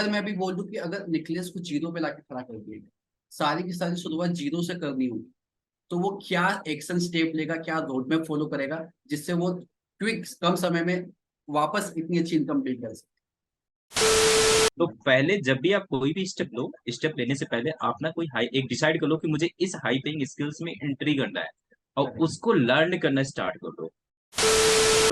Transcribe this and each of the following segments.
अगर मैं अभी बोल दूं कि अगर निकलेस को जीरो पे लाके खड़ा कर दिएगा, सारी की सारी शुरुआत जीरो से करनी होगी, तो वो क्या एक्शन स्टेप लेगा, क्या रोड मैप फॉलो करेगा जिससे वो क्विक कम समय में वापस इतनी अच्छी इनकम बिल्ड कर सके। तो पहले जब भी आप कोई भी स्टेप लो, स्टेप लेने से पहले आप ना कोई हाई एक डिसाइड कर लो कि मुझे इस हाई पेइंग स्किल्स में एंट्री करना है और उसको लर्न करना स्टार्ट कर दो।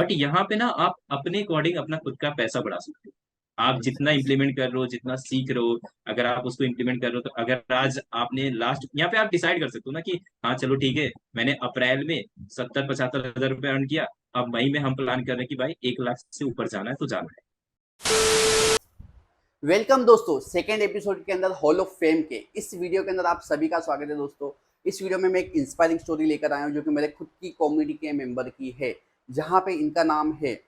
बट यहाँ पे ना आप अपने अकॉर्डिंग अपना खुद का पैसा बढ़ा सकते हो। आप जितना इम्प्लीमेंट कर रहे हो, जितना सीख रहे हो, अगर आप उसको इम्प्लीमेंट कर रहे हो, तो अगर आज आपने लास्ट यहाँ पे आप डिसाइड कर सकते हो ना कि हाँ चलो ठीक है, मैंने अप्रैल में 70-75 हजार रुपये अर्न किया। अब मई में हम प्लान कर रहे हैं कि भाई 1 लाख से ऊपर जाना है तो जाना है। वेलकम दोस्तों, सेकेंड एपिसोड के अंदर हॉल ऑफ फेम के इस वीडियो के अंदर आप सभी का स्वागत है। दोस्तों, इस वीडियो में मैं एक इंस्पायरिंग स्टोरी लेकर आया हूं जो कि मेरे खुद की कम्युनिटी के मेंबर की है, जहां पे इनका नाम है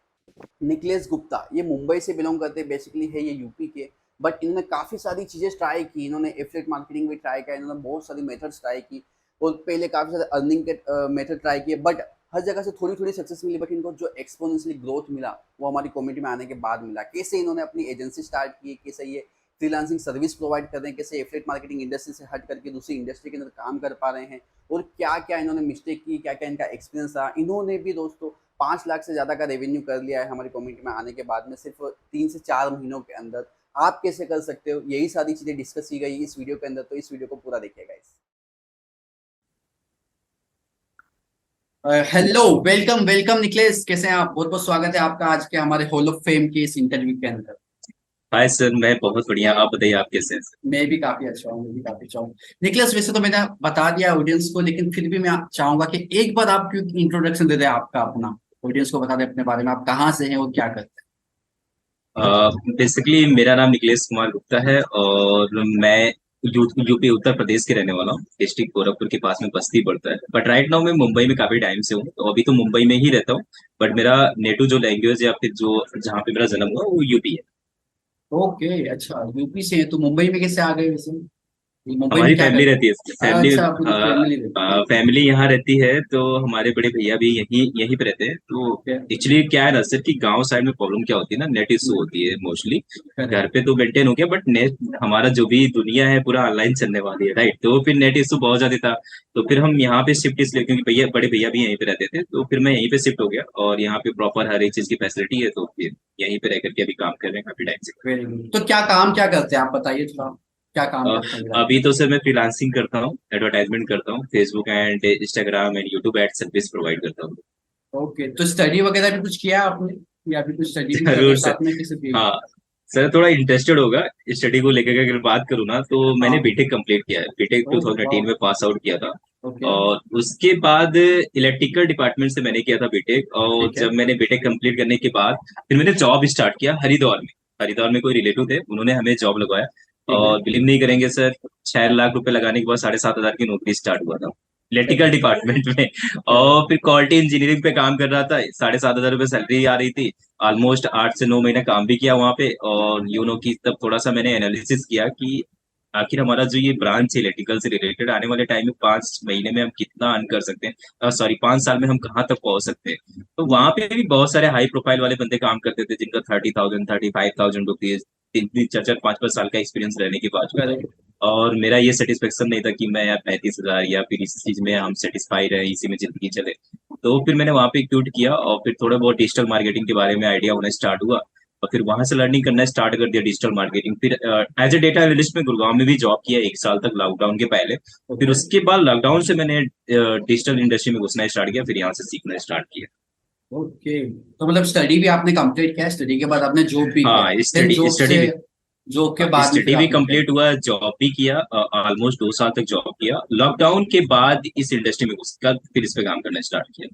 निकलेस गुप्ता। ये मुंबई से बिलोंग करते हैं, बेसिकली है ये यूपी के। बट इन्होंने काफ़ी सारी चीज़ें ट्राई की। इन्होंने एफिलिएट मार्केटिंग भी ट्राई किया, इन्होंने बहुत सारी मेथड्स ट्राई की और पहले काफ़ी सारे अर्निंग के मेथड ट्राई किए। बट हर जगह से थोड़ी थोड़ी सक्सेस मिली, बट इनको जो एक्सपोनेंशियली ग्रोथ मिला वो हमारी कम्युनिटी में आने के बाद मिला। कैसे इन्होंने अपनी एजेंसी स्टार्ट की, कैसे ये फ्रीलांसिंग सर्विस प्रोवाइड कर रहे हैं, कैसे एफिलिएट मार्केटिंग इंडस्ट्री से हट करके दूसरी इंडस्ट्री के अंदर काम कर पा रहे हैं, और क्या क्या इन्होंने मिस्टेक की, क्या क्या इनका एक्सपीरियंस रहा। इन्होंने भी दोस्तों 5 लाख से ज़्यादा का रेवेन्यू कर लिया है हमारी कम्युनिटी में आने के बाद में, सिर्फ 3 से 4 महीनों के अंदर। आप कैसे कर सकते हो, यही सारी चीज़ें डिस्कस की गई इस वीडियो के अंदर, तो इस वीडियो को पूरा देखिएगा। हेलो, वेलकम वेलकम निकलेस, कैसे हैं आप? बहुत बहुत स्वागत है आपका आज के हमारे हॉल ऑफ फेम के इस इंटरव्यू के अंदर। हाय सर, मैं बहुत बढ़िया। आप बताइए, आप कैसे हैं सर? मैं भी काफी अच्छा हूँ, मैं भी काफी अच्छा हूँ। निकलेस, वैसे तो मैंने बता दिया ऑडियंस को, लेकिन फिर भी मैं चाहूंगा कि एक बार आप क्यों इंट्रोडक्शन दे दें, आपका अपना ऑडियंस को बता दें अपने बारे में, आप कहाँ से हैं और क्या करते बेसिकली मेरा नाम निखिलेश कुमार गुप्ता है और मैं यूपी उत्तर प्रदेश के रहने वाला हूँ। डिस्ट्रिक्ट गोरखपुर के पास में बस्ती पड़ता है। बट राइट नाउ मैं मुंबई में काफी टाइम से हूँ, तो अभी तो मुंबई में ही रहता हूँ। बट मेरा नेटिव जो लैंग्वेज या फिर जो जहाँ पे मेरा जन्म हुआ वो यूपी है। हैं? ओके, अच्छा, यूपी से हैं तो मुंबई में कैसे आ गए वैसे? ये मुंबई में हमारी क्या फैमिली करते रहती है, हैं? फैमिली अच्छा, पूरी फैमिली रहती है। फैमिली यहाँ रहती है, तो हमारे बड़े भैया भी यहीं यहीं पे रहते हैं। तो एक्चुअली क्या है ना सर कि गांव साइड में प्रॉब्लम क्या होती है ना, नेट इशू होती है मोस्टली। घर पे तो मेंटेन हो गया, बट नेट हमारा जो भी दुनिया है पूरा ऑनलाइन चलने वाली है, राइट? तो फिर नेट इशू बहुत ज्यादा था। तो फिर हम यहाँ पे शिफ्ट इसलिए, क्योंकि भैया बड़े भैया भी यहीं पे रहते थे, तो फिर मैं यहीं पे शिफ्ट हो गया और यहाँ पे प्रॉपर हर एक चीज की फैसिलिटी है, तो फिर यहीं पे रह करके अभी काम कर रहे हैं काफी टाइम से। Very good. तो क्या काम क्या करते हैं आप बताइए थोड़ा, क्या काम अ, करते हैं अगर आप? अभी तो सर मैं फ्रीलांसिंग करता हूँ, एडवर्टाइजमेंट करता हूँ, Facebook and Instagram and YouTube ad service provide करता हूँ। ओके, तो स्टडी वगैरह भी कुछ किया आपने, या अभी कुछ स्टडी भी कर रहे हो जरूर सर। साथ में किसी फील्ड? हाँ सर, थोड़ा इंटरेस्टेड होगा स्टडी को लेकर के अगर बात करूँ ना, तो मैंने हाँ। बीटेक कंप्लीट किया है। बीटेक ओह वाह। 2018 में पास आउट किया था। ओके। और उसके बाद इलेक्ट्रिकल डिपार्टमेंट से मैंने किया था बीटेक। और ठीक है। जब मैंने बीटेक कंप्लीट करने के बाद फिर मैंने जॉब स्टार्ट किया हरिद्वार में। हरिद्वार में कोई रिलेटिव थे, उन्होंने हमें जॉब लगवाया। ठीक है। और बिलीव नहीं करेंगे सर, 6 लाख रुपए लगाने के बाद 7,500 की नौकरी स्टार्ट हुआ था इलेक्ट्रिकल करेक्ट। डिपार्टमेंट में। करेक्ट। और फिर क्वालिटी इंजीनियरिंग पे काम कर रहा था, 7,500 रुपये सैलरी आ रही थी। ऑलमोस्ट 8 से 9 महीने काम भी किया वहां पे। और की तब थोड़ा सा मैंने एनालिसिस किया कि आखिर हमारा जो ये ब्रांच है इलेक्ट्रिकल से रिलेटेड, आने वाले टाइम में 5 महीने में हम कितना अर्न कर सकते हैं, सॉरी 5 साल में हम कहाँ तक पहुंच सकते हैं। तो वहां पे भी बहुत सारे हाई प्रोफाइल वाले बंदे काम करते थे, जिनका 30,000 35,000 रुपीज, 3 3 4 4 5 5 साल का एक्सपीरियंस रहने के बावजूद। करेक्ट। और मेरा ये सेटिस्फेक्शन नहीं था कि मैं यार 35,000 या फिर इस चीज में हम सेटिस्फाई रहे, इसी में जिंदगी चले। तो फिर मैंने वहां पे क्यूट किया और फिर थोड़ा बहुत डिजिटल मार्केटिंग के बारे में आइडिया होना स्टार्ट हुआ। और फिर वहां से लर्निंग करना स्टार्ट कर दिया डिजिटल मार्केटिंग। फिर एज ए डेटा एनालिस्ट में गुड़गांव में भी जॉब किया 1 साल तक, लॉकडाउन के पहले। फिर ओके। उसके बाद लॉकडाउन से मैंने डिजिटल इंडस्ट्री में घुसना स्टार्ट किया, फिर यहाँ से सीखना स्टार्ट किया। ओके, तो मतलब स्टडी भी आपने कंप्लीट किया है, स्टडी के बाद आपने जॉब भी किया, हाँ, देन स्टडी जॉब स्टडी से, भी। जॉब के हाँ, बाद में फिर स्टडी भी आपने क्या कंप्लीट किया? हुआ, जॉब भी किया। ऑलमोस्ट 2 साल तक जॉब किया। लॉकडाउन के बाद इस इंडस्ट्री में घुसकर फिर इस पे काम करना स्टार्ट किया।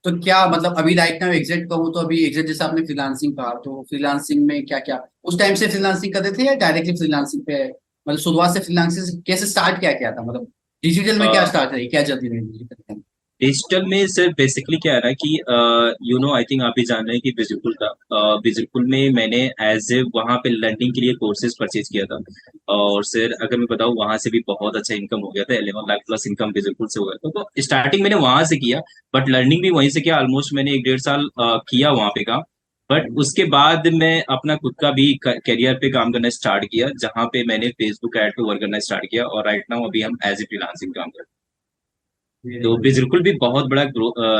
तो क्या मतलब अभी राइट नाउ एग्जैक्ट कहूँ तो अभी एग्जैक्ट जैसे आपने फ्रीलांसिंग कहा, तो फ्रीलांसिंग में क्या क्या उस टाइम से फ्रीलांसिंग करते थे या डायरेक्टली फ्रीलांसिंग पे, मतलब शुरुआत से फ्रीलांसिंग से कैसे स्टार्ट क्या किया था, मतलब डिजिटल में क्या स्टार्ट रही, क्या जल्दी रही डिजिटल? डिजिटल में सर बेसिकली क्या है ना कि आई थिंक आप भी जान रहे हैं कि विजिबल था। विजिबल में मैंने एज ए वहाँ पे लर्निंग के लिए कोर्सेज परचेज किया था। और सर अगर मैं बताऊँ, वहां से भी बहुत अच्छा इनकम हो गया था, 11 लाख प्लस इनकम विजिबल से हो गया था। तो स्टार्टिंग मैंने वहां से किया, बट लर्निंग भी वहीं से किया। ऑलमोस्ट मैंने 1 1.5 साल किया वहां पे काम। बट उसके बाद मैं अपना खुद का भी करियर पे काम करना स्टार्ट किया, जहाँ पे मैंने फेसबुक ऐड पे वर्क करना स्टार्ट किया, और राइट नाउ अभी हम एज ए फ्रीलांसिंग काम कर रहे हैं। वेरी तो गुड। बिल्कुल भी बहुत बड़ा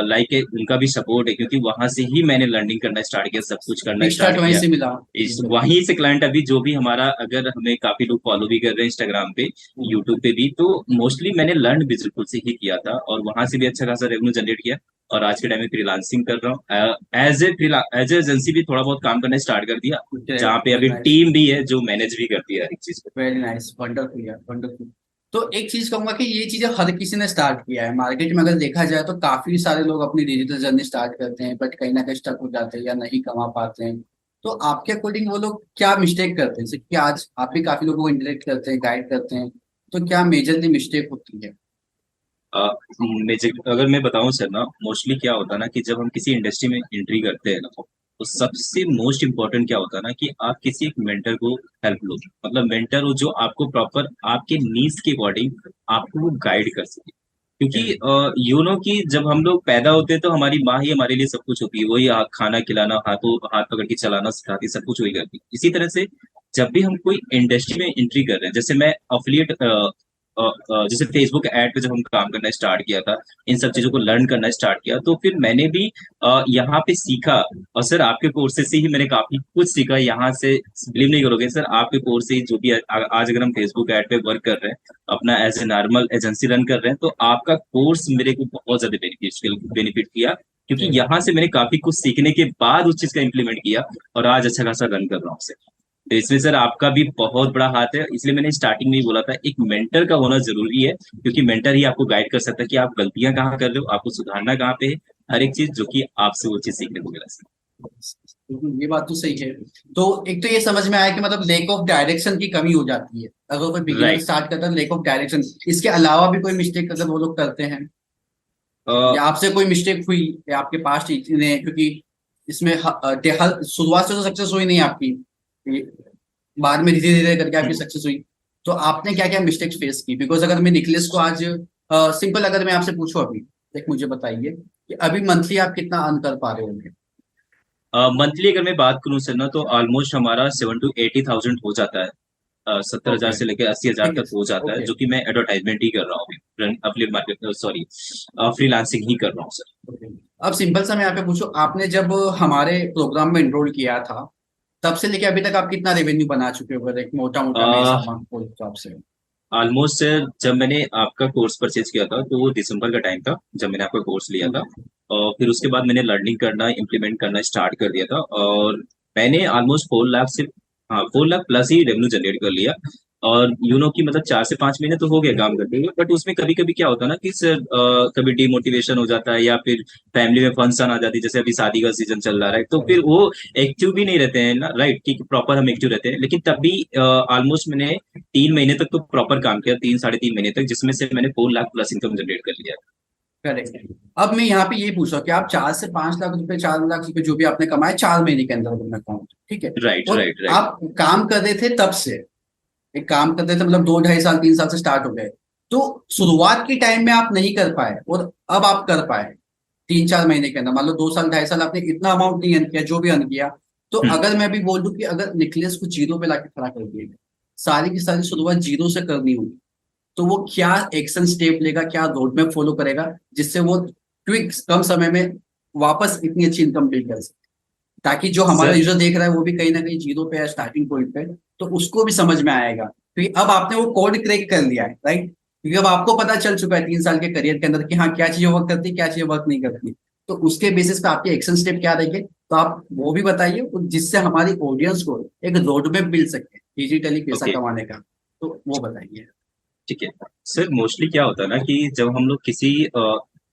लाइक है उनका भी सपोर्ट है, क्योंकि वहां से ही मैंने लर्निंग करना स्टार्ट किया, सब कुछ करना बिग स्टार्ट स्टार्ट वहीं किया। से मिला। इस बिल्कुल। वहीं से क्लाइंट अभी जो भी हमारा, अगर हमें काफी लोग फॉलो भी कर रहे हैं इंस्टाग्राम पे, यूट्यूब पे भी, तो मोस्टली मैंने लर्न बिल्कुल से ही किया था, और वहां से भी अच्छा खासा रेवेन्यू जनरेट किया। और आज के टाइम में फ्रीलांसिंग कर रहा हूँ, एज ए एजेंसी भी थोड़ा बहुत काम करना स्टार्ट कर दिया, जहाँ पे वेरी अभी नाइस। टीम भी है जो मैनेज भी करती है हर एक चीज को। वेरी नाइस, वंडरफुल यार, वंडरफुल। तो एक चीज कहूंगा कि ये चीजें हर किसी ने स्टार्ट किया है मार्केट में, अगर देखा जाए तो काफी सारे लोग अपनी डिजिटल जर्नी स्टार्ट करते हैं, बट कहीं ना कहीं स्टक हो जाते हैं या नहीं कमा पाते हैं। तो आपके अकॉर्डिंग वो लोग क्या मिस्टेक करते हैं, जैसे कि आज आप भी काफी लोगों को इंटरेक्ट करते हैं, गाइड करते हैं, तो क्या मेजरली मिस्टेक होती है? अगर मैं बताऊं सर ना, मोस्टली क्या होता है ना कि जब हम किसी इंडस्ट्री में एंट्री करते हैं ना, तो सबसे मोस्ट इम्पोर्टेंट क्या होता है ना कि आप किसी एक मेंटर को हेल्प लो, मतलब मेंटर हो जो आपको प्रॉपर आपके नीड्स के अकॉर्डिंग आपको वो गाइड कर सके। क्योंकि यू नो कि जब हम लोग पैदा होते हैं तो हमारी माँ ही हमारे लिए सब कुछ होती है, वही खाना खिलाना, हाथ पकड़ के चलाना सिखाती है, सब कुछ वही करती है। इसी तरह से जब भी हम कोई इंडस्ट्री में एंट्री कर रहे हैं, जैसे मैं अफिलिएट जैसे फेसबुक ऐड पे जब हम काम करना स्टार्ट किया था, इन सब चीजों को लर्न करना स्टार्ट किया, तो फिर मैंने भी यहाँ पे सीखा। और सर आपके कोर्सेज से ही मैंने काफी कुछ सीखा यहाँ से। बिलीव नहीं करोगे सर, आपके कोर्स से ही जो भी आज अगर हम फेसबुक ऐड पे वर्क कर रहे हैं, अपना as a normal agency run कर रहे हैं, तो आपका कोर्स मेरे को बहुत ज्यादा बेनिफिट किया, क्योंकि यहाँ से मैंने काफी कुछ सीखने के बाद उस चीज का इम्प्लीमेंट किया, और आज अच्छा खासा रन कर रहा हूँ सर। तो इसमें सर आपका भी बहुत बड़ा हाथ है, इसलिए मैंने स्टार्टिंग में ही बोला था एक मेंटर का होना जरूरी है, क्योंकि मेंटर ही आपको गाइड कर सकता है कि आप गलतियां कहाँ कर रहे हो, आपको सुधारना कहाँ पे है, हर एक चीज जो कि आपसे वो चीज सीखने को मिला सर। बिल्कुल, ये बात तो सही है। तो एक तो ये समझ में आया कि मतलब लेक ऑफ डायरेक्शन की कमी हो जाती है अगर कोई बिगिनर राइट। स्टार्ट करता है, लेक ऑफ डायरेक्शन। इसके अलावा भी कोई मिस्टेक अगर वो लोग करते हैं, या आपसे कोई मिस्टेक हुई या आपके पास ने, क्योंकि इसमें शुरुआत से तो सक्सेस हुई नहीं आपकी, ये बाद में धीरे धीरे करके आपकी सक्सेस हुई। तो आपने क्या क्या मिस्टेक्स फेस की? बिकॉज अगर मैं निखिलेश को आज सिंपल अगर मैं आपसे पूछूं अभी, एक मुझे बताइए कि अभी मंथली आप कितना अर्न कर पा रहे होंगे? मंथली अगर मैं बात करूँ सर ना, तो ऑलमोस्ट हमारा 7 to 80 thousand हो जाता है। 70,000 ओके, से लेकर 80,000 ठीक है। तक हो जाता है, ओके, जो कि मैं एडवर्टाइजमेंट ही कर रहा हूँ, अपने मार्केट, सॉरी, फ्रीलांसिंग ही कर रहा हूँ सर। ओके। अब सिंपल सा मैं यहाँ पे पूछूं, आपने जब हमारे प्रोग्राम में एनरोल किया था तब से लेके अभी तक आप कितना रेवेन्यू बना चुके हो, अगर एक मोटा मोटा मैं हिसाब मांगू तो आपसे? ऑलमोस्ट सर, जब मैंने आपका कोर्स परचेज किया था तो वो दिसंबर का टाइम था जब मैंने आपका कोर्स लिया था, हम्म, और फिर उसके बाद मैंने लर्निंग करना इम्प्लीमेंट करना स्टार्ट कर दिया था, और मैंने ऑलमोस्ट 4 लाख से, हाँ 4 लाख प्लस ही रेवेन्यू जनरेट कर लिया। और यू नो कि मतलब 4 से 5 महीने तो हो गए काम करते हुए, बट उसमें कभी कभी क्या होता है ना कि सर कभी डिमोटिवेशन हो जाता है, या फिर फैमिली में फंक्शन आ जाती है, जैसे अभी शादी का सीजन चल रहा है, तो फिर वो एक्टिव भी नहीं रहते हैं ना, राइट, कि प्रॉपर हम एक्टिव रहते हैं, लेकिन तब भी ऑलमोस्ट मैंने 3 महीने तक तो प्रॉपर काम किया, 3 साढ़े 3 महीने तक, जिसमें से मैंने 4 लाख प्लस इनकम जनरेट कर लिया। करेक्ट। अब मैं यहाँ पे ये पूछ रहा हूँ कि आप 4 से 5 लाख रुपए, 4 लाख रुपए जो भी आपने कमाए 4 महीने के अंदर, अगर मैं कहूँ तो, ठीक है। राइट और राइट राइट। आप काम कर रहे थे तब से, एक काम कर रहे थे मतलब 2 ढाई साल 3 साल से स्टार्ट हो गए, तो शुरुआत के टाइम में आप नहीं कर पाए और अब आप कर पाए 3 4 महीने के अंदर, मान लो 2 साल 2.5 साल आपने इतना अमाउंट नहीं अर्न किया, जो भी अर्न किया। तो हम्म। अगर मैं भी बोल दूं कि अगर निखिलेश को जीरो पे लाके खड़ा कर दिएगा, सारी की सारी शुरुआत जीरो से करनी होगी, तो वो क्या एक्शन स्टेप लेगा, क्या रोड मैप फॉलो करेगा, जिससे वो क्विक कम समय में वापस इतनी अच्छी इनकम बिल्ड कर सके, ताकि जो हमारा सर यूजर देख रहा है वो भी कहीं ना कहीं जीरो पे है, स्टार्टिंग पॉइंट पे, तो उसको भी समझ में आएगा। क्योंकि अब आपने वो कोड क्रैक कर लिया है, राइट? क्योंकि अब आपको पता चल चुका है 3 साल के करियर के अंदर कि हाँ क्या चीजें वर्क करती, क्या चीजें वर्क नहीं करती। तो उसके बेसिस पे आपके एक्शन स्टेप क्या रहेंगे, तो आप वो भी बताइए, और जिससे हमारी ऑडियंस को एक रोड मैप मिल सके डिजिटली पैसा ओके, कमाने का, तो वो बताइए। ठीक है। सर मोस्टली क्या होता है ना कि जब हम लोग किसी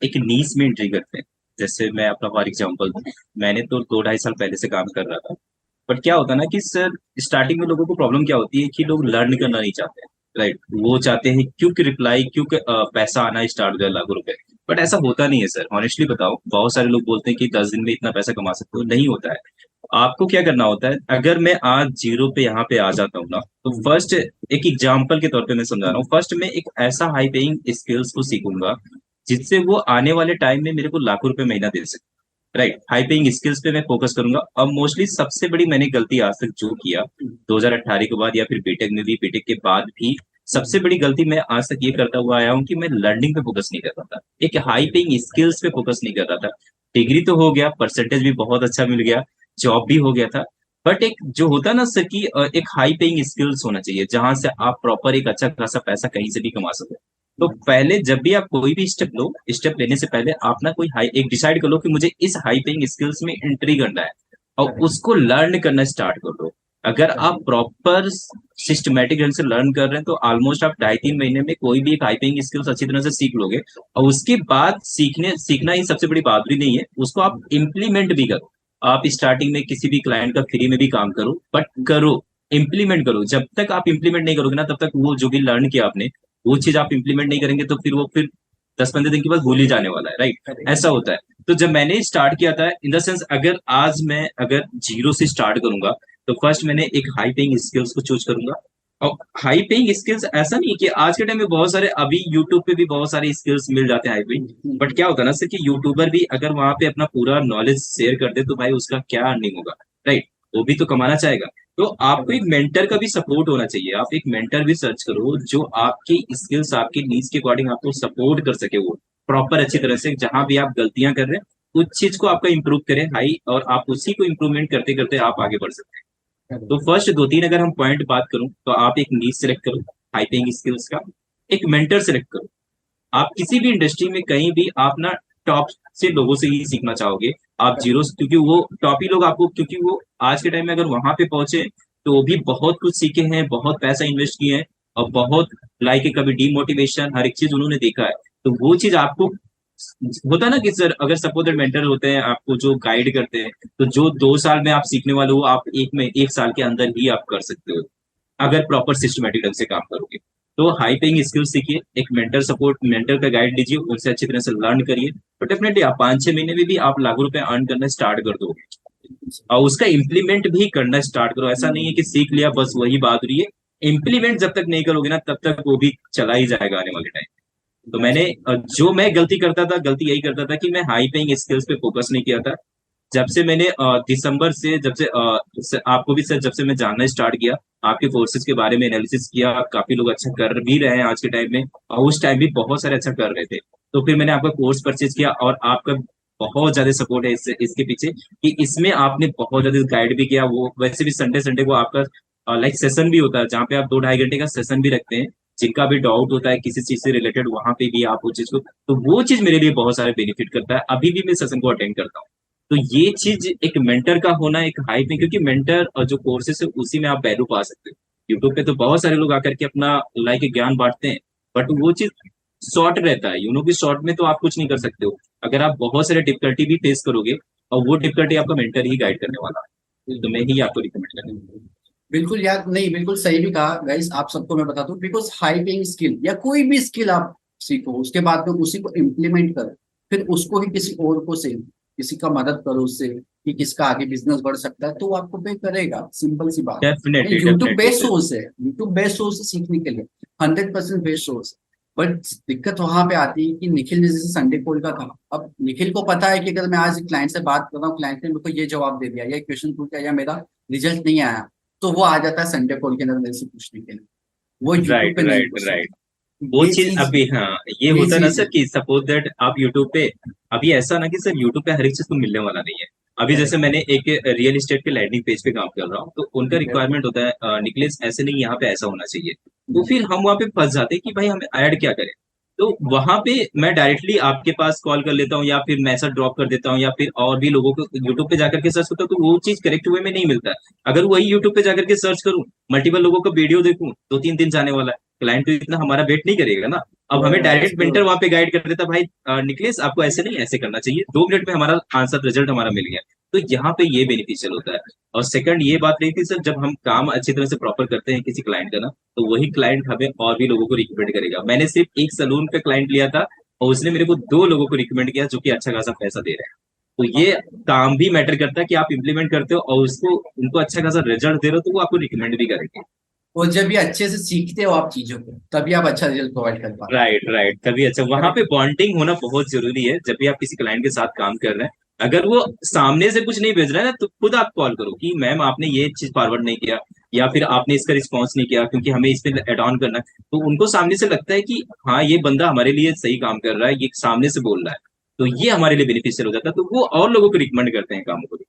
एक नीश में एंट्री करते हैं, जैसे मैं अपना फॉर एग्जांपल दूं, मैंने तो 2 ढाई साल पहले से काम कर रहा था, बट क्या होता है ना कि सर स्टार्टिंग में लोगों को प्रॉब्लम क्या होती है कि लोग लर्न करना नहीं चाहते, राइट, वो चाहते हैं क्विक रिप्लाई, क्विक पैसा आना स्टार्ट हो जाए, लाखों रुपए। बट ऐसा होता नहीं है सर, ऑनेस्टली बताओ, बहुत सारे लोग बोलते हैं कि 10 दिन में इतना पैसा कमा सकते हो, नहीं होता है। आपको क्या करना होता है, अगर मैं आज जीरो पे यहाँ पे आ जाता हूँ ना, तो फर्स्ट एक एग्जाम्पल के तौर पे मैं समझा रहा हूँ, फर्स्ट मैं एक ऐसा हाई पेइंग स्किल्स को सीखूंगा जिससे वो आने वाले टाइम में मेरे को लाखों रुपए महीना दे सके, राइट, हाई पेइंग स्किल्स पे मैं फोकस करूंगा। अब मोस्टली सबसे बड़ी मैंने गलती आज तक जो किया 2018 के बाद या फिर बीटेक में भी, बीटेक के बाद भी, सबसे बड़ी गलती मैं आज तक ये करता हुआ आया हूँ कि मैं लर्निंग पे फोकस नहीं कर रहा था, एक हाई पेइंग स्किल्स पे फोकस नहीं कर रहा था। डिग्री तो हो गया, परसेंटेज भी बहुत अच्छा मिल गया, जॉब भी हो गया था, बट एक जो होता है ना सर कि एक हाई पेइंग स्किल्स होना चाहिए जहां से आप प्रॉपर एक अच्छा खासा पैसा कहीं से भी कमा सको। तो पहले जब भी आप कोई भी स्टेप लो, स्टेप लेने से पहले आप ना कोई हाई एक डिसाइड कर लो कि मुझे इस हाई पेइंग स्किल्स में एंट्री करना है, और उसको लर्न करना स्टार्ट कर दो। अगर आप प्रॉपर सिस्टमेटिक ढंग से लर्न कर रहे हैं तो ऑलमोस्ट आप 2.5-3 महीने में कोई भी एक हाई पेइंग स्किल्स अच्छी तरह से सीख लोगे। और उसके बाद सीखना ही सबसे बड़ी बहादुरी नहीं है, उसको आप इम्प्लीमेंट भी करो। आप स्टार्टिंग में किसी भी क्लाइंट का फ्री में भी काम करो, बट करो, इम्प्लीमेंट करो। जब तक आप इम्प्लीमेंट नहीं करोगे ना, तब तक वो जो भी लर्न किया आपने, वो चीज आप इम्प्लीमेंट नहीं करेंगे तो फिर वो फिर 10-15 दिन के बाद भूल ही जाने वाला है, राइट? ऐसा होता है। तो जब मैंने स्टार्ट किया था, इन द सेंस अगर आज मैं अगर जीरो से स्टार्ट करूंगा, तो फर्स्ट मैंने एक हाई पेइंग स्किल्स को चूज करूंगा। और हाई पेइंग स्किल्स ऐसा नहीं है कि आज के टाइम में बहुत सारे, अभी यूट्यूब पे भी बहुत सारे स्किल्स मिल जाते हैं हाई पेइंग, बट क्या होता है ना सर कि यूट्यूबर भी अगर वहां पे अपना पूरा नॉलेज शेयर कर दे तो भाई उसका क्या अर्निंग होगा, राइट? वो भी तो कमाना चाहेगा। तो आपको एक मेंटर का भी सपोर्ट होना चाहिए। आप एक मेंटर भी सर्च करो जो आपकी स्किल्स, आपकी नीड्स के अकॉर्डिंग आपको सपोर्ट कर सके, वो प्रॉपर अच्छी तरह से, जहां भी आप गलतियां कर रहे हैं उस चीज को आपका इंप्रूव करे हाई, और आप उसी को इम्प्रूवमेंट करते करते आप आगे बढ़ सकते हैं। तो फर्स्ट 2-3 अगर हम पॉइंट बात करूं, तो आप एक नीड सेलेक्ट करो हाई पेइंग स्किल्स का, एक मेंटर सेलेक्ट करो। आप किसी भी इंडस्ट्री में कहीं भी आप ना टॉप से लोगों से ही सीखना चाहोगे, आप जीरो, क्योंकि वो टॉप ही लोग आपको, क्योंकि वो आज के टाइम में अगर वहां पे पहुंचे तो वो भी बहुत कुछ सीखे हैं, बहुत पैसा इन्वेस्ट किए हैं, और बहुत लाइक कभी डीमोटिवेशन, हर एक चीज उन्होंने देखा है। तो वो चीज आपको होता है ना कि सर अगर सपोज मेंटर होते हैं आपको जो गाइड करते हैं, तो जो 2 साल में आप सीखने वाले हो, आप 1 साल के अंदर ही आप कर सकते हो अगर प्रॉपर सिस्टमेटिक ढंग से काम करोगे। तो हाई पेइंग स्किल्स सीखिए, एक मेंटर सपोर्ट, मेंटर का गाइड लीजिए, उनसे अच्छी तरह से लर्न करिए, तो डेफिनेटली आप 5-6 महीने में भी आप लाखों रुपए अर्न करना स्टार्ट कर दोगे। और उसका इम्प्लीमेंट भी करना स्टार्ट करो। ऐसा नहीं है कि सीख लिया बस वही बहादुरी है, इम्प्लीमेंट जब तक नहीं करोगे ना तब तक वो भी चला ही जाएगा आने वाले टाइम। तो मैंने जो मैं गलती करता था, गलती यही करता था कि मैं हाई पेइंग स्किल्स पे फोकस नहीं किया था। जब से मैंने दिसंबर से, जब से आपको भी सर, जब से मैं जानना स्टार्ट किया, आपके फोर्सेस के बारे में एनालिसिस किया, काफी लोग अच्छा कर भी रहे हैं आज के टाइम में, और उस टाइम भी बहुत सारे अच्छा कर रहे थे, तो फिर मैंने आपका कोर्स परचेज किया, और आपका बहुत ज्यादा सपोर्ट है इसके पीछे, कि इसमें आपने बहुत ज्यादा गाइड भी किया। वो वैसे भी संडे संडे को आपका लाइक सेशन भी होता है, जहाँ पे आप 2-2.5 घंटे का सेशन भी रखते हैं, जिनका भी डाउट होता है किसी चीज से रिलेटेड, वहां पे भी आप वो चीज को, तो वो चीज मेरे लिए बहुत सारे बेनिफिट करता है। अभी भी मैं सेशन को अटेंड करता हूँ। तो ये चीज एक मेंटर का होना एक हाई में, क्योंकि मेंटर और जो कोर्सेस है उसी में आप वैल्यू पा सकते हो। यूट्यूब पे तो बहुत सारे लोग आकर के अपना लाइक ज्ञान बांटते हैं, बट वो चीज शॉर्ट रहता है, की शॉर्ट में तो आप कुछ नहीं कर सकते हो। अगर आप बहुत सारे डिफिकल्टी भी फेस करोगे, और वो डिफिकल्टी आपका मेंटर ही गाइड करने वाला है, तो मैं ही आपको रिकमेंड करूंगा। बिल्कुल यार, नहीं बिल्कुल सही भी कहा गाइस। आप सबको मैं बता दूं, बिकॉज हाई पेइंग स्किल या कोई भी स्किल आप सीखो, उसके बाद में उसी को इम्प्लीमेंट करो, फिर उसको ही किसी और को से, किसी का मदद करो उससे, कि किसका आगे बिजनेस बढ़ सकता है, तो वो आपको पे करेगा। सिंपल सी बात है। Definitely YouTube definitely best sir. Source है, यूट्यूब बेस्ट सोर्स है सीखने के लिए, 100% बेस्ट सोर्स है। बट दिक्कत वहां पे आती है कि निखिल ने जैसे संडे कॉल का था, अब निखिल को पता है कि अगर मैं आज क्लाइंट से बात कर रहा हूँ, क्लाइंट ने मेरे को ये जवाब दे दिया, या क्वेश्चन पूछ लिया, या मेरा रिजल्ट नहीं आया, तो वो आ जाता है संडे कॉल के अंदर मेरे से पूछने के लिए। वो यूट्यूब राइट पे नहीं राइट पूछ राइट। सकता। वो ये चीज चीज अभी, हाँ, ये ये होता है ना चीज सर है। कि सपोज दैट आप यूट्यूब पे, अभी ऐसा ना कि सर यूट्यूब पे हर एक चीज तो मिलने वाला नहीं है। अभी जैसे करेक्ट। मैंने एक रियल एस्टेट के लैंडिंग पेज पे काम कर रहा हूँ, तो उनका ठीक है। रिक्वायरमेंट होता है निकलेस ऐसे नहीं, यहाँ पे ऐसा होना चाहिए। तो फिर हम वहाँ पे फंस जाते हैं कि भाई हमें ऐड क्या करें। तो वहां पे मैं डायरेक्टली आपके पास कॉल कर लेता हूँ, या फिर मैसेज ड्रॉप कर देता हूँ, या फिर और भी लोगों को यूट्यूब पे जाकर के सर्च करता हूँ, तो वो चीज करेक्ट वे में नहीं मिलता है। अगर वही यूट्यूब पे जाकर के सर्च करूँ, मल्टीपल लोगों का वीडियो देखूं, 2-3 दिन जाने वाला है, क्लाइंट तो इतना हमारा वेट नहीं करेगा ना। अब हमें डायरेक्ट मेंटर वहां पे गाइड कर देता, भाई निकलेश आपको ऐसे नहीं ऐसे करना चाहिए, 2 मिनट में हमारा आंसर रिजल्ट हमारा मिल गया। तो यहाँ पे ये बेनिफिशियल होता है। और सेकंड ये बात रही थी सर, जब हम काम अच्छी तरह से प्रॉपर करते हैं किसी क्लाइंट का ना, तो वही क्लाइंट हमें और भी लोगों को रिकमेंड करेगा। मैंने सिर्फ एक सलून का क्लाइंट लिया था, और उसने मेरे को 2 लोगों को रिकमेंड किया जो कि अच्छा खासा पैसा दे रहे हैं। तो ये काम भी मैटर करता है कि आप इम्प्लीमेंट करते हो और उसको उनको अच्छा खासा रिजल्ट दे रहे हो, तो वो आपको रिकमेंड भी करेंगे। और जब ये अच्छे से सीखते हो आप चीजों को, तभी आप अच्छा रिजल्ट प्रोवाइड कर पाते राइट राइट, तभी अच्छा, हो। वहां पे करेक्ट। बॉन्डिंग होना बहुत जरूरी है जब भी आप किसी क्लाइंट के साथ काम कर रहे हैं। अगर वो सामने से कुछ नहीं भेज रहा है ना, तो खुद आप कॉल करो कि मैम आपने ये चीज फॉरवर्ड नहीं किया, या फिर आपने इसका रिस्पॉन्स नहीं किया क्योंकि हमें इस पे एड ऑन करना है। तो उनको सामने से लगता है कि हाँ ये बंदा हमारे लिए सही काम कर रहा है, ये सामने से बोल रहा है, तो ये हमारे लिए बेनिफिशियल हो जाता है, तो वो और लोगों को रिकमेंड करते हैं कामों को।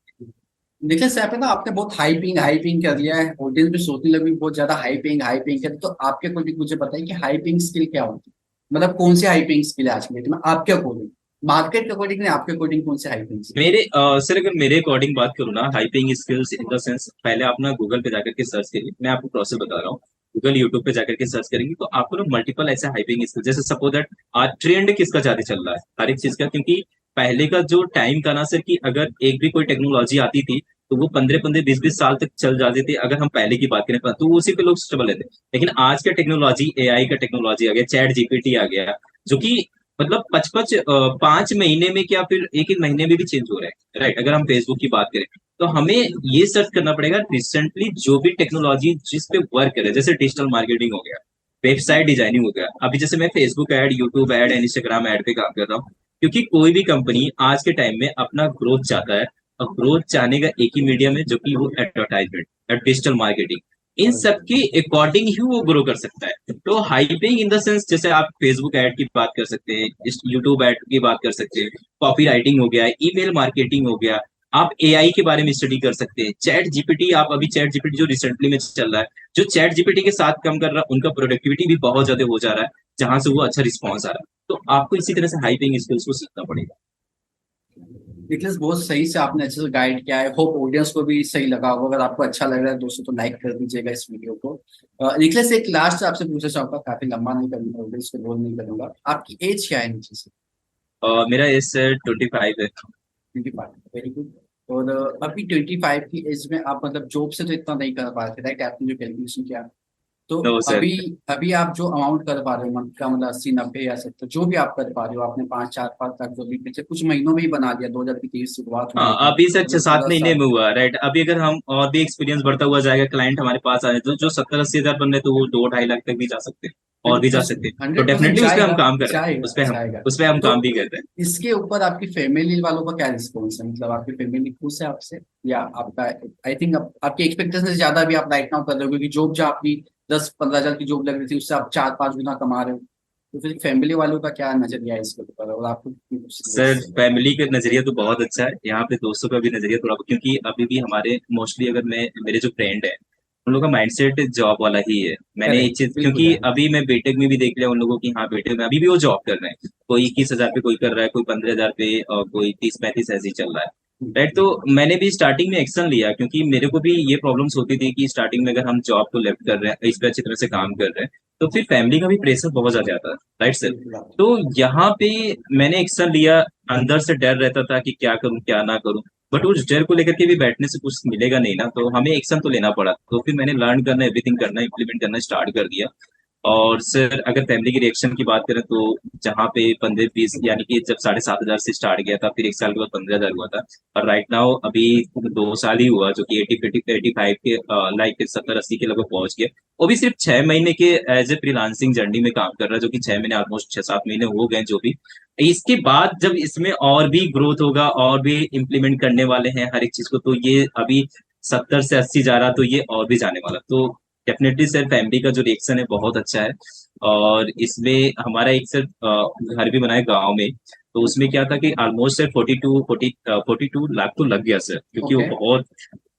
निखिल साहब है ना, आपने बहुत हाइपिंग कर लिया है, ऑडियंस भी सोचने लगी बहुत ज्यादा हाइपिंग कर, तो आपके अकॉर्डिंग मुझे बताइए कि हाइपिंग स्किल क्या होती है, मतलब कौन सी हाइपिंग स्किल है आज के डेट में आपके अकॉर्डिंग, मार्केट के अकॉर्डिंग नहीं, आपके अकॉर्डिंग कौन सी हाइपिंग स्किल। मेरे सर अगर मेरे अकॉर्डिंग बात करूँ ना, hyping skills in the sense, पहले आप ना गूगल पे जाकर के सर्च करिए, मैं आपको प्रोसेस बता रहा हूँ। गूगल यूट्यूब पे जाकर के सर्च करेंगे तो आपको ना मल्टीपल ऐसे हाइपिंग स्किल, जैसे सपोज दैट आज ट्रेंड किसका ज्यादा चल रहा है हर एक चीज का, क्योंकि पहले का जो टाइम का ना सर, कि अगर एक भी कोई टेक्नोलॉजी आती थी तो वो 15-15 20-20 साल तक चल जाती थी, अगर हम पहले की बात करें तो उसी पे लोग स्टेबल रहते। लेकिन आज का टेक्नोलॉजी, एआई का टेक्नोलॉजी आ गया, चैट जीपीटी आ गया, जो कि मतलब 5-5 महीने में, क्या फिर एक एक महीने में भी चेंज हो रहा है, राइट। अगर हम फेसबुक की बात करें तो हमें ये सर्च करना पड़ेगा रिसेंटली जो भी टेक्नोलॉजी जिस पे वर्क करे, जैसे डिजिटल मार्केटिंग हो गया, वेबसाइट डिजाइनिंग हो गया। अभी जैसे मैं Facebook ad, YouTube add, Instagram add पे काम कर रहा हूँ, क्योंकि कोई भी कंपनी आज के टाइम में अपना ग्रोथ चाहता है, और ग्रोथ चाहने का एक ही मीडियम है जो कि वो एडवर्टाइजमेंट, डिजिटल मार्केटिंग, इन सब के अकॉर्डिंग ही वो ग्रो कर सकता है। तो हाइपिंग इन द सेंस, जैसे आप फेसबुक ऐड की बात कर सकते हैं, यूट्यूब ऐड की बात कर सकते हैं, कॉपी राइटिंग हो गया, ईमेल मार्केटिंग हो गया, आप एआई के बारे में स्टडी कर सकते हैं, चैट जीपीटी, आप अभी चैट जीपीटी जो रिसेंटली में चल रहा है, जो चैट जीपीटी के साथ काम कर रहा है उनका प्रोडक्टिविटी भी बहुत ज्यादा हो जा रहा है, जहां से वो अच्छा रिस्पॉन्स आ रहा है। तो आपको इसी तरह से हाइपिंग स्किल्स को सीखना पड़ेगा। निखिल बहुत सही से आपने अच्छे से गाइड किया है, होप ऑडियंस को भी सही लगा होगा, अगर आपको अच्छा लग रहा है दोस्तों तो लाइक कर दीजिएगा इस वीडियो को। निखिल एक लास्ट आपसे पूछना चाहूंगा, काफी लंबा नहीं करूंगा, ऑडियंस को बोल नहीं करूंगा, आपकी एज क्या है नीचे से। मेरा एज सर 25 है। 25, वेरी गुड। और अभी 25 की एज में आप मतलब जॉब से तो इतना नहीं कर पा रहे थे, राइट, आपने जो कैलकुलेशन किया, तो नो सर। अभी अभी आप जो अमाउंट कर पा रहे हो मंथ का, मतलब 80-90 या 70, जो भी आप कर पा रहे हो, आपने 5-4-5 लाख जो भी पिछले कुछ महीनों में ही बना दिया, 2023 से शुरुआत हुई हाँ, होगी, अभी सर छह मतलब सात पूरा महीने साल। में हुआ, राइट। अभी अगर हम और भी एक्सपीरियंस बढ़ता हुआ जाएगा, क्लाइंट हमारे पास आ रहे तो जो 70-80 हजार बन रहे तो वो 2-2.5 लाख तक भी जा सकते हैं, और भी जा उस सकते हैं। तो 100% डेफिनेटली उस पर हम जाएगा, काम कर रहे हैं, जाएगा जाएगा। उस पे हम तो काम भी कर रहे हैं। इसके ऊपर आपकी फैमिली वालों का क्या रिस्पॉन्स है, मतलब आपकी फैमिली खुश है आपसे, या आपका, आई थिंक आपकी एक्सपेक्टेशन से ज्यादा भी आप राइट नाउ कर रहे हो, क्योंकि जॉब जो आपकी 10-15 हजार की जॉब लग रही थी उससे आप 4-5 गुना कमा रहे हो, तो फिर फैमिली वालों का क्या नजरिया है इसके ऊपर, और आपको कितनी खुशी है सर इससे? फैमिली का नजरिया तो बहुत अच्छा है, यहाँ पे दोस्तों का भी नजरिया थोड़ा, क्योंकि अभी भी हमारे मोस्टली, अगर मैं, मेरे जो फ्रेंड है उन लोगों का माइंडसेट जॉब वाला ही है। मैंने एक करेक्ट, चीज, बिल्कुल क्योंकि है। अभी मैं बीटेक में भी देख लिया उन लोगों की, हाँ बीटेक में अभी भी वो जॉब कर रहे हैं, कोई 21 हजार पे कोई कर रहा है, कोई 15 हजार पे, और कोई 30-35 ऐसे ही चल रहा है, राइट। तो मैंने भी स्टार्टिंग में एक्शन लिया, क्योंकि मेरे को भी ये प्रॉब्लम्स होती थी कि स्टार्टिंग में अगर हम जॉब को लेफ्ट कर रहे हैं, इस पे अच्छी तरह से काम कर रहे हैं, तो फिर फैमिली का भी प्रेशर बहुत ज्यादा आता है, राइट सर। बिल्कुल आप। तो यहाँ पे मैंने एक्शन लिया, अंदर से डर रहता था कि क्या करूं क्या ना करूं, बट उस डर को लेकर के भी बैठने से कुछ मिलेगा नहीं ना, तो हमें एक्शन तो लेना पड़ा, तो फिर मैंने लर्न करना, एवरीथिंग करना, इम्प्लीमेंट करना स्टार्ट कर दिया। और सर अगर फैमिली के रिएक्शन की बात करें तो जहाँ पे 15-20, यानी कि जब 7,500 से स्टार्ट किया था, फिर एक साल के बाद 15 हजार हुआ था, और राइट नाउ अभी 2 साल ही हुआ जो कि 80-85 के, लाइक 70-80 के लगभग पहुंच गया। वो भी सिर्फ 6 महीने के एज ए फ्रीलांसिंग जर्नी में काम कर रहा है, जो कि 6 महीने, ऑलमोस्ट 6-7 महीने हो गए जो भी। इसके बाद जब इसमें और भी ग्रोथ होगा, और भी इम्प्लीमेंट करने वाले हैं हर एक चीज को, तो ये अभी 70 से 80 जा रहा, तो ये और भी जाने वाला। तो डेफिनेटली सर फैमिली का जो रिएक्शन है बहुत अच्छा है। और इसमें हमारा एक सर घर भी बना है गाँव में, तो उसमें क्या था कि ऑलमोस्ट सर 42 लाख तो लग गया सर, क्योंकि वो ओके। बहुत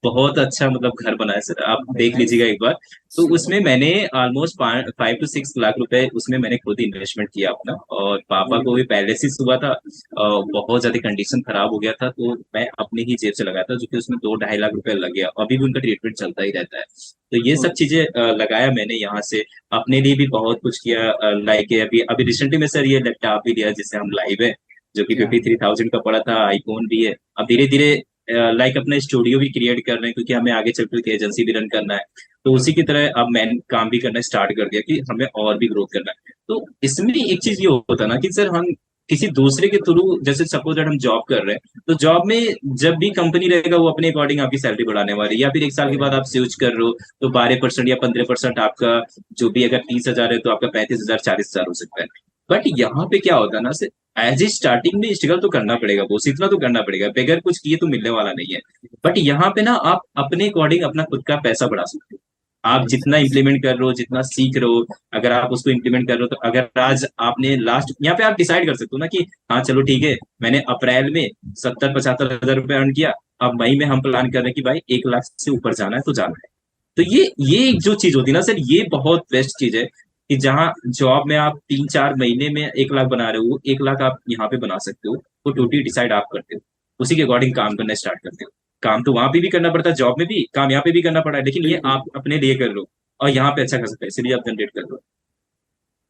बहुत अच्छा मतलब घर बना है सर, आप वेरी देख लीजिएगा नाइस। एक बार। तो उसमें मैंने ऑलमोस्ट 5-6 लाख रुपए उसमें मैंने खुद इन्वेस्टमेंट किया अपना, और पापा वेरी को भी गुड। पैरालिसिस हुआ था, बहुत ज्यादा कंडीशन खराब हो गया था, तो मैं अपनी ही जेब से लगाया था, जो कि उसमें 2-2.5 लाख रुपए लग गया, अभी भी उनका ट्रीटमेंट चलता ही रहता है। तो ये सब चीजें लगाया मैंने यहाँ से, अपने लिए भी बहुत कुछ किया, लाइक अभी अभी रिसेंटली में सर ये लैपटॉप भी लिया जिससे हम लाइव है, जो कि क्या 53,000 का पड़ा था, आईफोन भी है। अब धीरे धीरे लाइक अपना स्टूडियो भी क्रिएट कर रहे हैं, क्योंकि हमें आगे चलकर के एजेंसी भी रन करना है, तो उसी की तरह अब मैंने काम भी करना स्टार्ट कर दिया कि हमें और भी ग्रोथ करना है। तो इसमें एक चीज ये होता है ना कि सर हम किसी दूसरे के थ्रू, जैसे सपोज दैट हम जॉब कर रहे हैं, तो जॉब में जब भी कंपनी रहेगा वो अपने अकॉर्डिंग आपकी सैलरी बढ़ाने वाली है, या फिर एक साल के बाद आप स्विच कर रहे हो तो 12% या 15% आपका, जो भी अगर 30 हजार है तो आपका 35 हजार 40 हजार हो सकता है। बट यहाँ पे क्या होता है ना सर, एज ए स्टार्टिंग में स्ट्रगल तो करना पड़ेगा, बॉस इतना तो करना पड़ेगा, बगैर कुछ किए तो मिलने वाला नहीं है। बट यहाँ पे ना आप अपने अकॉर्डिंग अपना खुद का पैसा बढ़ा सकते हो। आप जितना इम्प्लीमेंट कर रहे हो, जितना सीख रहे हो, अगर आप उसको इम्प्लीमेंट कर रहे हो, तो अगर आज आपने लास्ट यहाँ पे आप डिसाइड कर सकते हो ना कि हाँ चलो ठीक है, मैंने अप्रैल में 70-75 हजार रुपये अर्न किया, अब मई में हम प्लान कर रहे हैं कि भाई 1 लाख से ऊपर जाना है तो जाना है। तो ये एक जो चीज होती है ना सर, ये बहुत बेस्ट चीज है कि जहाँ जॉब में आप 3-4 महीने में 1 लाख बना रहे हो, 1 लाख आप यहाँ पे बना सकते हो। वो टोटली डिसाइड आप करते हो, उसी के अकॉर्डिंग काम करना स्टार्ट करते हो। काम तो वहां पे भी करना पड़ता है, जॉब में भी काम यहाँ पे भी करना पड़ा है, लेकिन ये बिल्कुल। आप अपने लिए कर लो और यहाँ पे अच्छा खासा पैसे भी आप जनरेट कर लो।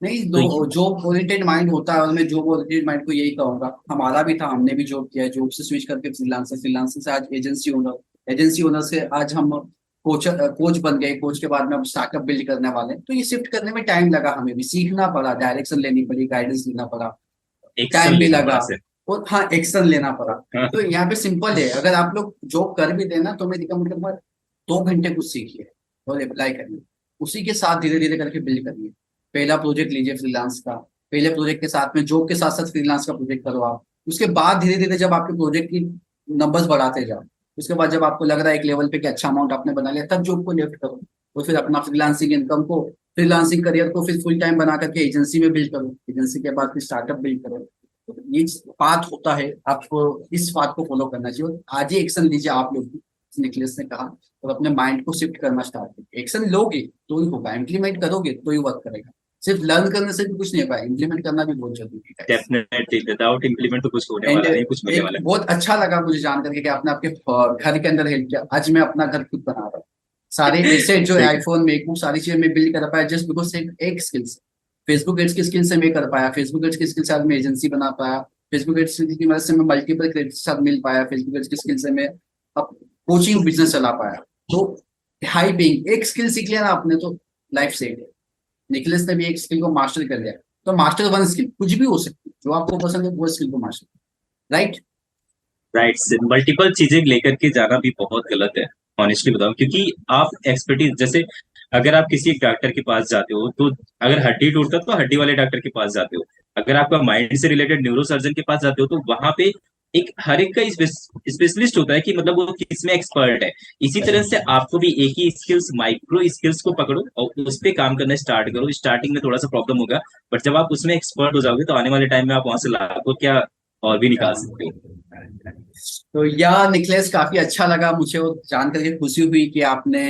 नहीं, तो दो जॉब ओरिएंटेड माइंड होता है, और मैं जॉब ओरिएंटेड माइंड को यही कहूंगा। हमारा भी था, हमने भी जॉब किया है, जॉब से स्विच करके फ्रीलांसर, फ्रीलांसर से आज एजेंसी ओनर, एजेंसी ओनर से आज हम कोच बन गए, कोच के बाद में हम स्टार्टअप बिल्ड करने वाले हैं। तो ये शिफ्ट करने में टाइम लगा, हमें भी सीखना पड़ा, डायरेक्शन लेनी पड़ी, गाइडेंस लेना पड़ा, एक्शन टाइम भी लेना लगा, पड़ा सर। और हाँ एक्शन लेना पड़ा। हाँ, तो यहाँ पे सिंपल है, अगर आप लोग जॉब कर भी देना तो मैं रिकमेंड करूंगा 2 घंटे कुछ सीखिए और अप्लाई करिए, उसी के साथ धीरे धीरे करके बिल्ड करिए। पहला प्रोजेक्ट लीजिए फ्रीलांस का, पहले प्रोजेक्ट के साथ में जॉब के साथ साथ फ्रीलांस का प्रोजेक्ट करो आप। उसके बाद धीरे धीरे जब आपके प्रोजेक्ट की नंबर्स बढ़ाते जाओ, उसके बाद जब आपको लग रहा है एक लेवल पे कि अच्छा अमाउंट आपने बना लिया, तब जॉब को लेफ्ट करो, और फिर अपना फ्रीलांसिंग इनकम को, फ्रीलांसिंग करियर को फिर फुल टाइम बना करके एजेंसी में बिल्ड करो, एजेंसी के बाद फिर स्टार्टअप बिल्ड करो। तो ये पाथ होता है, आपको इस पाथ को फॉलो करना चाहिए, और आज ही एक्शन लीजिए आप लोग भी, निखिलेश ने कहा। और अपने माइंड को शिफ्ट करना स्टार्ट करिए, एक्शन लोगे तो ही होगा, इम्प्लीमेंट करोगे तो ही वर्क करेगा। सिर्फ लर्न करने से भी कुछ नहीं होगा, इम्प्लीमेंट करना भी बहुत जरूरी है। डेफिनेटली विदाउट इम्प्लीमेंट तो कुछ होने एंड वाला नहीं, कुछ मिलने एक वाला बहुत अच्छा लगा मुझे जान करके कि आपने आपके घर के अंदर हेल्प किया। आज मैं अपना घर खुद बना रहा हूँ, सारे नहीं। एसेट जो है सही। आईफोन में सारी चीजें मैं बिल्ड कर पाया जस्ट बिकॉज एक स्किल से। फेसबुक एड्स की स्किल से मैं कर पाया, फेसबुक एड्स की स्किल से आज मैं एजेंसी बना पाया, फेसबुक एड्स की मदद से मैं मल्टीपल क्रेडिट के साथ मिल पाया, फेसबुक एड्स की स्किल से मैं अब कोचिंग बिजनेस चला पाया। तो हाई पेइंग एक स्किल सीख लिया ना आपने तो लाइफ सेट है। निखिलेश ने भी एक स्किल को मास्टर कर लिया, तो मास्टर वन स्किल कुछ भी हो सकती है, जो आपको पसंद है वो स्किल को मास्टर, राइट। राइट, मल्टीपल चीजें लेकर के जाना भी बहुत गलत है, ऑनेस्टली बताऊं, क्योंकि आप एक्सपर्टीज जैसे अगर आप किसी एक डॉक्टर के पास जाते हो तो अगर हड्डी टूटता है तो हड्डी वाले डॉक्टर के पास जाते हो, अगर आपका माइंड से रिलेटेड न्यूरो सर्जन के पास जाते हो तो वहां पे एक हर एक का स्पेशलिस्ट होता है कि मतलब वो किसमें एक्सपर्ट है। इसी तरह से आपको भी एक ही स्किल्स, माइक्रो स्किल्स को पकड़ो और उस पे काम करना स्टार्ट करो। स्टार्टिंग में थोड़ा सा प्रॉब्लम होगा, बट जब आप उसमें एक्सपर्ट हो जाओगे तो आने वाले टाइम में आप वहां से लाखों क्या और भी निकाल सकते हो। तो यह निखिलेश काफी अच्छा लगा मुझे, वो जान करके खुशी हुई कि आपने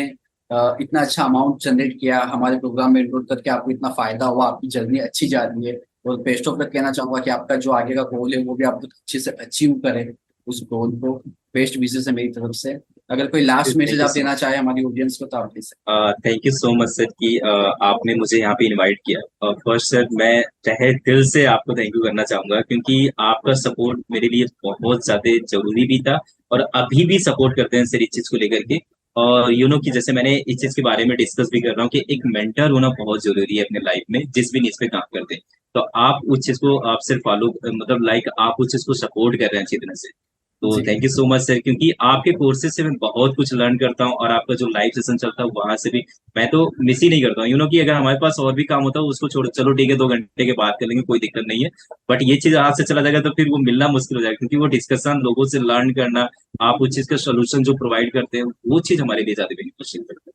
इतना अच्छा अमाउंट जनरेट किया, हमारे प्रोग्राम में इनरोल करके आपको इतना फायदा हुआ, आपकी जर्नी अच्छी जा रही है। और बेस्ट ऑफ लक कहना चाहूंगा कि आपका जो आगे का गोल है वो भी आप बहुत अच्छे से अचीव करें, उस गोल को। बेस्ट विशेष है मेरी तरफ से। अगर कोई लास्ट मैसेज थैंक यू आप सो देना चाहे हमारी ऑडियंस को तो आप दे सकते thank you so much sir कि आपने मुझे यहाँ पे इनवाइट किया। फर्स्ट सर मैं तहे दिल से आपको थैंक यू करना चाहूंगा, क्योंकि आपका सपोर्ट मेरे लिए बहुत ज्यादा जरूरी भी था और अभी भी सपोर्ट करते हैं सर इस चीज को लेकर के। और कि जैसे मैंने इस चीज के बारे में डिस्कस भी कर रहा हूँ कि एक मेंटर होना बहुत जरूरी है अपने लाइफ में, जिस भी चीज पे काम करते हैं। तो आप उस चीज को आप सिर्फ फॉलो मतलब लाइक आप उस चीज को सपोर्ट कर रहे हैं अच्छी तरह से। तो जी। Thank you so much sir, क्योंकि आपके कोर्सेज से मैं बहुत कुछ लर्न करता हूँ और आपका जो लाइव सेशन चलता है वहां से भी मैं तो मिस ही नहीं करता हूँ। कि अगर हमारे पास और भी काम होता है उसको छोड़, चलो ठीक है 2 घंटे के बाद कर लेंगे, कोई दिक्कत नहीं है। बट ये चीज हाथ से चला जाएगा तो फिर वो मिलना मुश्किल हो जाएगा, क्योंकि वो डिस्कशन लोगों से लर्न करना, आप उस चीज का सोल्यूशन जो प्रोवाइड करते हैं वो चीज हमारे लिए ज्यादा बेनिफिशियल करते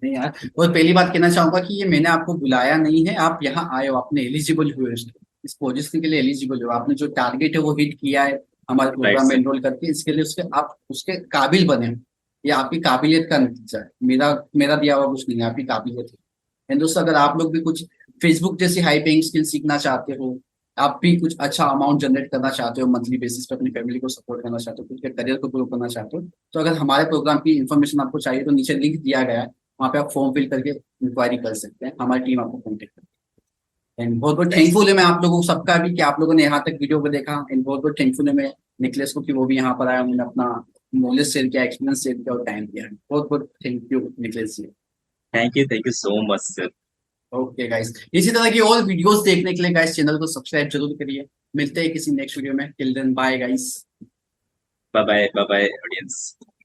नहीं यार, और पहली बात कहना चाहूंगा कि ये मैंने आपको बुलाया नहीं है, आप यहाँ आए हो, आपने एलिजिबल हुए इस पोजीशन के लिए एलिजिबल हो, आपने जो टारगेट है वो हिट किया है हमारे हैं। राइट प्रोग्राम में सर। एनरोल करके, इसके लिए उसके आप उसके काबिल बने हो। ये आपकी काबिलियत का नतीजा है, मेरा मेरा दिया हुआ कुछ नहीं है, आपकी काबिलियत है। एंड दोस्तों, अगर आप लोग भी कुछ फेसबुक जैसी हाई पेइंग स्किल सीखना चाहते हो, आप भी कुछ अच्छा अमाउंट जनरेट करना चाहते हो मंथली बेसिस पे, अपनी फैमिली को सपोर्ट करना चाहते हो, खुद के करियर को ग्रो करना चाहते हो, तो अगर हमारे प्रोग्राम की इन्फॉर्मेशन आपको चाहिए तो नीचे लिंक दिया गया है, वहाँ पे आप फॉर्म फिल करके इंक्वायरी कर सकते हैं, हमारी टीम आपको कॉन्टेक्ट करती है। एंड बहुत बहुत थैंकफुल है मैं आप लोगों को सबका भी कि आप लोगों ने यहाँ तक वीडियो को देखा। एंड बहुत बहुत थैंकफुल है मैं निखिलेश को कि वो भी यहाँ पर आया, उन्होंने अपना नॉलेज शेयर किया, एक्सपीरियंस शेयर किया और टाइम दिया। बहुत बहुत thank you Nikhilesh ji. Thank you so much sir. Okay guys, इसी तरह की और वीडियोस देखने के लिए गाइस चैनल को सब्सक्राइब जरूर करिए। मिलते हैं किसी नेक्स्ट वीडियो में, till then bye guys. Bye bye, bye bye audience.